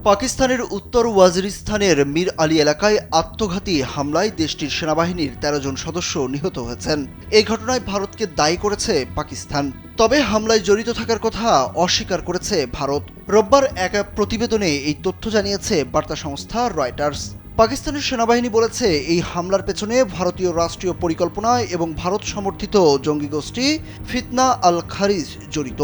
পাকিস্তানের উত্তর ওয়াজিরিস্তানের মীর আলী এলাকায় আত্মঘাতী হামলায় দেশটির সেনাবাহিনীর ১৩ জন সদস্য নিহত হয়েছেন। এই ঘটনায় ভারতকে দায়ী করেছে পাকিস্তান। তবে হামলায় জড়িত থাকার কথা অস্বীকার করেছে ভারত। রোববার এক প্রতিবেদনে এই তথ্য জানিয়েছে বার্তা সংস্থা রয়টার্স। পাকিস্তানের সেনাবাহিনী বলেছে, এই হামলার পেছনে ভারতীয় রাষ্ট্রীয় পরিকল্পনা এবং ভারত সমর্থিত জঙ্গি গোষ্ঠী ফিতনা আল খারিজ জড়িত।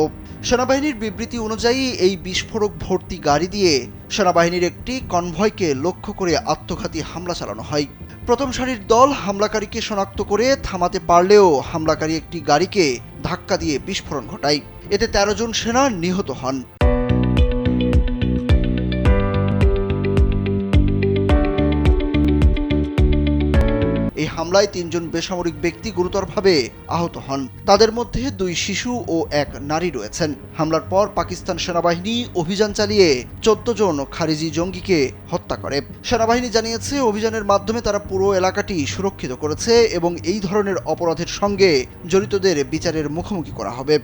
সেনাবাহিনীর বিবৃতি অনুযায়ী এই বিস্ফোরক ভর্তি গাড়ি দিয়ে সেনাবাহিনীর একটি কনভয়কে লক্ষ্য করে আত্মঘাতী হামলা চালানো হয়। প্রথম সারির দল হামলাকারীকে শনাক্ত করে থামাতে পারলেও হামলাকারী একটি গাড়িকে ধাক্কা দিয়ে বিস্ফোরণ ঘটায়। এতে ১৩ জন সেনা নিহত হন। এই হামলায় ৩ জন বেসামরিক ব্যক্তি গুরুতরভাবে আহত হন। তাদের মধ্যে ২ শিশু ও ১ নারী রয়েছেন। হামলার পর পাকিস্তান সেনাবাহিনী অভিযান চালিয়ে ১৪ জন খারিজি জঙ্গিকে হত্যা করে। সেনাবাহিনী জানিয়েছে, অভিযানের মাধ্যমে তারা পুরো এলাকাটি সুরক্ষিত করেছে এবং এই ধরনের অপরাধের সঙ্গে জড়িতদের বিচারের মুখোমুখি করা হবে।